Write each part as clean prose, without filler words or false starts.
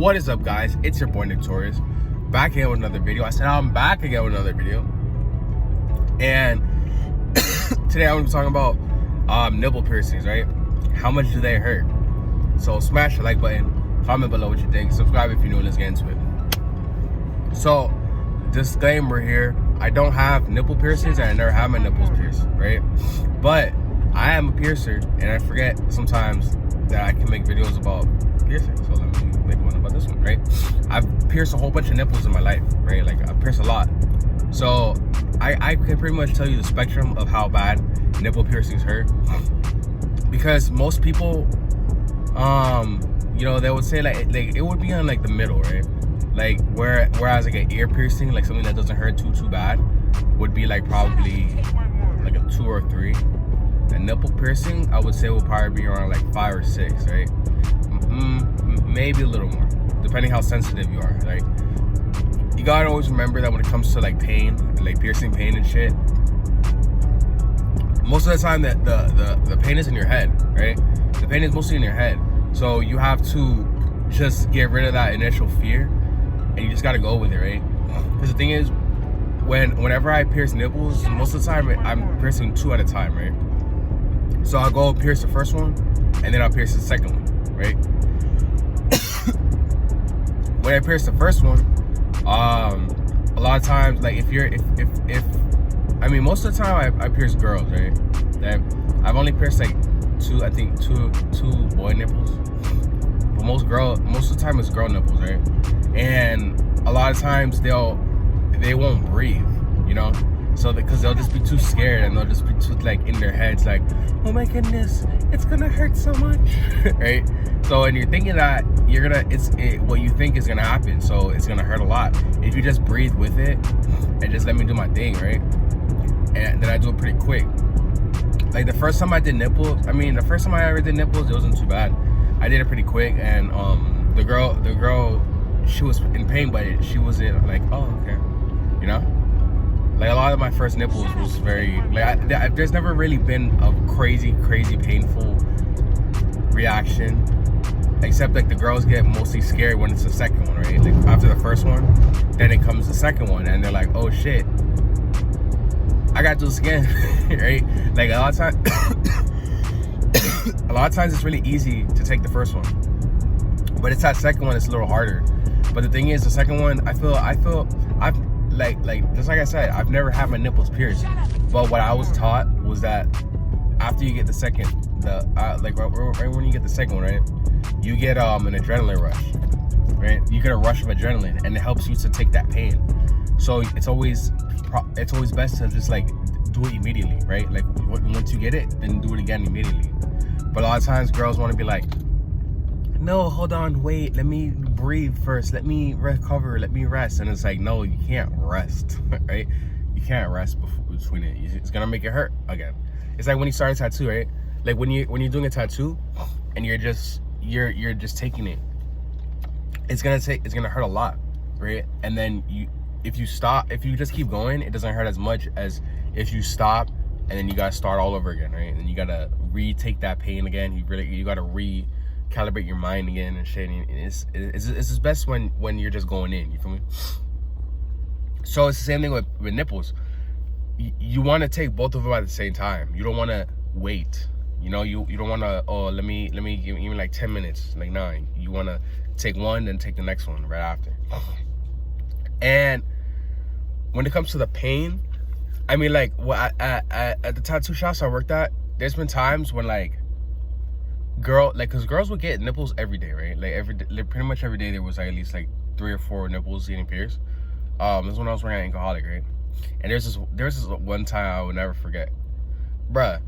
What is up, guys? It's your boy Torius, back again with another video. I said I'm back again with another video, and today I'm going to be talking about nipple piercings, right? How much do they hurt? So smash the like button, comment below what you think, subscribe if you're new, and let's get into it. So disclaimer here, I don't have nipple piercings and I never have my nipples pierced, right? But I am a piercer, and I forget sometimes that I can make videos about piercing. So let me make one about this one, right? I've pierced a whole bunch of nipples in my life, right? Like I've pierced a lot. So I can pretty much tell you the spectrum of how bad nipple piercings hurt. Because most people, you know, they would say like it would be on like the middle, right? Like whereas like an ear piercing, like something that doesn't hurt too bad, would be like probably like a 2 or 3. A nipple piercing, I would say, will probably be around like 5 or 6, right? Maybe a little more, depending how sensitive you are. Like, you gotta always remember that when it comes to like pain, like piercing pain and shit, most of the time that the pain is in your head, right? The pain is mostly in your head. So you have to just get rid of that initial fear, and you just gotta go with it, right? Because the thing is, whenever I pierce nipples, most of the time I'm piercing 2 at a time, right? So I'll go pierce the first one, and then I'll pierce the second one, right? When I pierce the first one, a lot of times, like if I mean, most of the time I pierce girls, right? I've only pierced like 2 boy nipples, but most of the time it's girl nipples, right? And a lot of times they won't breathe, you know? So because they'll just be too scared, and they'll just be too like in their heads like, oh my goodness, it's gonna hurt so much, right? So when you're thinking that what you think is gonna happen, so it's gonna hurt a lot. If you just breathe with it and just let me do my thing, right? And then I do it pretty quick. Like the first time I did nipples, the first time I ever did nipples, it wasn't too bad. I did it pretty quick, and the girl, she was in pain, but she wasn't like, oh, okay, you know? Like a lot of my first nipples was very, like there's never really been a crazy painful reaction, except like the girls get mostly scared when it's the second one, right? Like after the first one, then it comes the second one, and they're like, oh shit, I gotta do this again, right? Like a lot of times it's really easy to take the first one, but it's that second one that's a little harder. But the thing is, the second one, I feel I've like just like I said, I've never had my nipples pierced, but what I was taught was that after you get the second, like right when you get the second one, right, you get an adrenaline rush, right? You get a rush of adrenaline, and it helps you to take that pain. So it's always best to just like do it immediately, right? Like once you get it, then do it again immediately. But a lot of times girls want to be like, no, hold on, wait, let me breathe first, let me recover, let me rest. And it's like, no, you can't rest, right? You can't rest between it. It's gonna make it hurt again. It's like when you start a tattoo, right? Like when you're doing a tattoo and you're just taking it, it's gonna hurt a lot, right? And then if you just keep going, it doesn't hurt as much as if you stop and then you gotta start all over again, right? And then you gotta retake that pain again. You gotta recalibrate your mind again and shit. And it's best when you're just going in, you feel me? So it's the same thing with nipples. You want to take both of them at the same time. You don't want to wait, you know? You don't want to, oh, let me give me like 10 minutes, like 9. You want to take one, then take the next one right after. And when it comes to the pain, I mean, like at the tattoo shops I worked at, there's been times when like because girls would get nipples every day, right? Like pretty much every day there was like at least like 3 or 4 nipples getting pierced. This is when I was working at Alcoholic, right? And there's this one time I would never forget, bruh.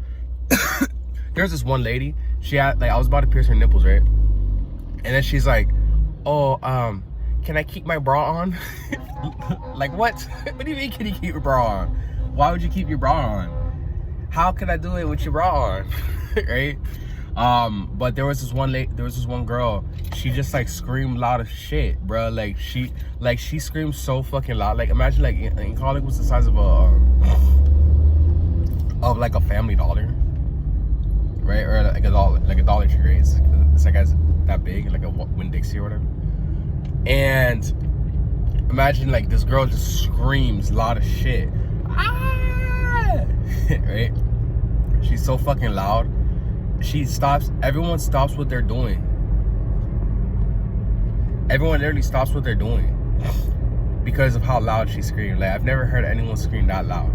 There's this one lady, she had, like, I was about to pierce her nipples, right? And then she's like, oh, can I keep my bra on? Like, what? What do you mean, can you keep your bra on? Why would you keep your bra on? How could I do it with your bra on? Right? But there was this one girl, she just like screamed loud as shit, bro. Like she screamed so fucking loud. Like imagine like in college was the size of like a Family Dollar, right? Or like a Dollar Tree, right? It's like as that big, like a Winn-Dixie or whatever. And imagine like this girl just screams a lot of shit. Ah! Right? She's so fucking loud. Everyone stops what they're doing. Everyone literally stops what they're doing because of how loud she screamed. Like, I've never heard anyone scream that loud.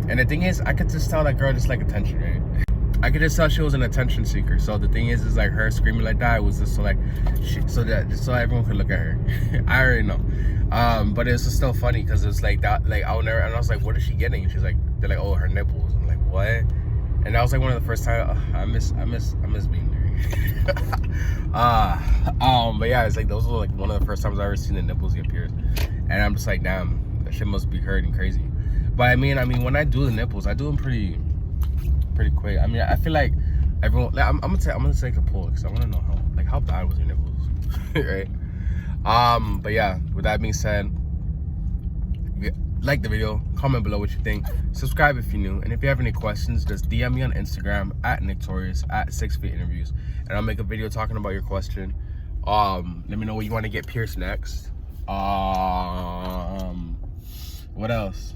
And the thing is, I could just tell that girl just like attention, right? I could just tell she was an attention seeker. So the thing is like her screaming like that, it was just so like, just so everyone could look at her. I already know. But it's just still funny because it's like that, like I was like, what is she getting? And she's like, they're like, oh, her nipples. I'm like, what? And that was like one of the first times. I miss being there. But yeah, it's like those were like one of the first times I ever seen the nipples get pierced, and I'm just like, damn, that shit must be hurting crazy. But I mean, when I do the nipples, I do them pretty quick. I mean, I feel like everyone. Like, I'm gonna take a poll because I want to know how bad was your nipples, right? But yeah, with that being said, like the video, comment below what you think, subscribe if you're new, and if you have any questions, just DM me on Instagram at Torius at 6 Feet Interviews, and I'll make a video talking about your question. Let me know what you want to get pierced next. What else?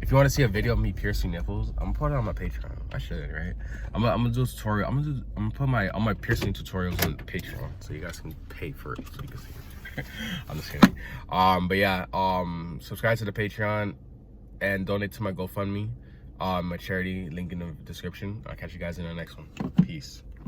If you want to see a video of me piercing nipples, I'm gonna put it on my Patreon. I should, right? I'm gonna do a tutorial. I'm gonna put all my piercing tutorials on Patreon, so you guys can pay for it, so you can see it. I'm just kidding. But yeah, subscribe to the Patreon and donate to my GoFundMe, my charity, link in the description. I'll catch you guys in the next one. Peace.